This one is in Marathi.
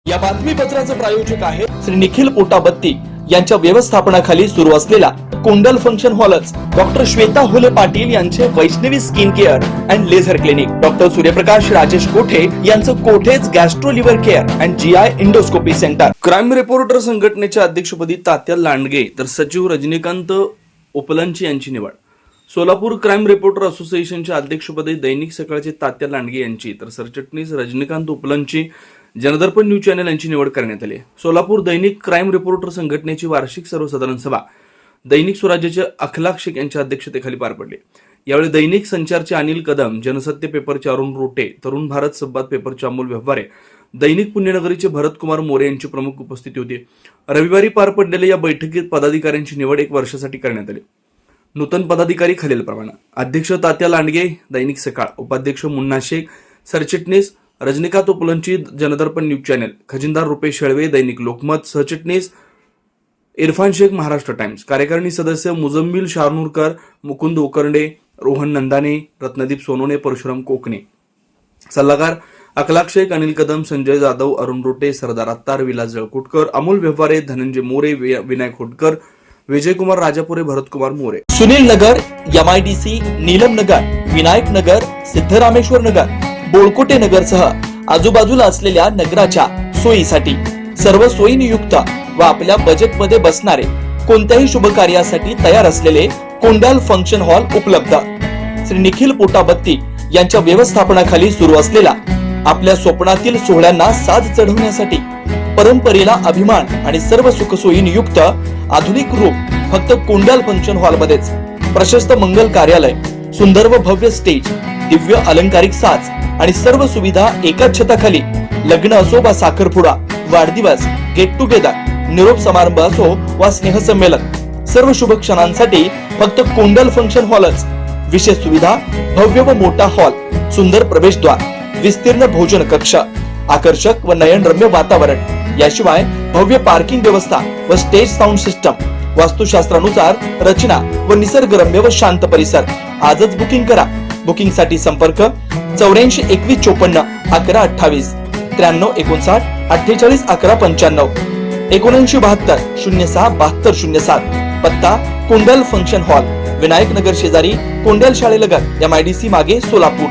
या बातमीपत्राचे प्रायोजक आहे श्री निखिल पोटाबत्ती यांच्या व्यवस्थापनाखाली सुरू असलेला कुंडल फंक्शन हॉलच डॉक्टर श्वेता होले पाटील यांचे Vaishnavi skin care and laser clinic, doctor Suryaprakash Rajesh Kothe यांचं कोठेज gastro liver care and GI endoscopy centre. Crime reporter संघटनेच्या अध्यक्षपदी तात्या लांडगे तर सचिव रजनीकांत उपलंची यांची निवड. सोलापूर क्राईम रिपोर्टर असोसिएशनच्या अध्यक्षपदी दैनिक सकाळचे तात्या लांडगे यांची तर सरचिटणीस रजनीकांत उपलंची जनदर्पण न्यूज चॅनल यांची निवड करण्यात आली. सोलापूर दैनिक क्राईम रिपोर्टर संघटनेची वार्षिक सर्वसाधारण सभा दैनिक स्वराज्याचे अखलाक शेख यांच्या अध्यक्षतेखाली पार पडली. यावेळी दैनिक संचारचे अनिल कदम, जनसत्य पेपरचे अरुण रोटे, तरुण भारत संवाद पेपरचे अमोल व्यवहारे, दैनिक पुण्यनगरीचे भरतकुमार मोरे यांची प्रमुख उपस्थिती होती. रविवारी पार पडलेल्या या बैठकीत पदाधिकाऱ्यांची निवड 1 वर्षासाठी करण्यात आली. नूतन पदाधिकारी खालीलप्रमाणे: अध्यक्ष तात्या लांडगे दैनिक सकाळ, उपाध्यक्ष मुन्ना शेख, सरचिटणीस रजनीकांत उपलंची जनदर्पण न्यूज चॅनल, खजिनदार रुपेश शेळवे दैनिक लोकमत, सहचिटणीस इरफान शेख महाराष्ट्र टाइम्स, कार्यकारिणी सदस्य मुजम्मिल शारनूरकर, मुकुंद उकरंडे, रोहन नंदाने, रत्नदीप सोनोने, परशुराम कोकणे, सल्लागार अखलाक शेख, अनिल कदम, संजय जाधव, अरुण रोटे, सरदार अत्तार, विलास जळकुटकर, अमोल व्यवहारे, धनंजय मोरे, विनायक होटकर, विजयकुमार राजापुरे, भरतकुमार मोरे, सुनील नगर, एमआयडीसी, नीलम नगर, विनायक नगर, सिद्धरामेश्वर नगर, बोळकोटे नगरसह आजूबाजूला असलेल्या नगराच्या सोयीसाठी सर्व सोयीनियुक्त व आपल्या बजेटमध्ये बसणारे कोणत्याही शुभ कार्यासाठी तयार असलेले कुंडल फंक्शन हॉल उपलब्ध. श्री निखिल पोटाबत्ती यांच्या व्यवस्थापनाखाली सुरू असलेला आपल्या स्वप्नातील सोहळ्यांना साज चढवण्यासाठी परंपरेला अभिमान आणि सर्व सुखसोयींयुक्त आधुनिक रूप फक्त कुंडल फंक्शन हॉल मध्येच. प्रशस्त मंगल कार्यालय, सुंदर व भव्य स्टेज, दिव्य अलंकारिक साज आणि सर्व सुविधा एकाच छताखाली. लग्न असो वा साखरपुडा, वाढदिवस, गेट टुगेदर, निरोप समारंभ असो वा स्नेहसंमेलन, सर्व शुभ क्षणांसाठी फक्त कुंडल फंक्शन हॉलच. विशेष सुविधा: भव्य व मोठा हॉल, सुंदर प्रवेशद्वार, विस्तीर्ण भोजन कक्ष, आकर्षक व नयनरम्य वातावरण, याशिवाय भव्य पार्किंग व्यवस्था व स्टेज साऊंड सिस्टम, वास्तुशास्त्रानुसार रचना व निसर्गरम्य व शांत परिसर. आजच बुकिंग करा. बुकिंग साठी संपर्क 84 21 54 11 28 93 59 48 11 95 79 72 06 72 07. पत्ता: कुंडल फंक्शन हॉल, विनायक नगर शेजारी, कुंडल शाळेलगत, एमआयडीसी मागे, सोलापूर.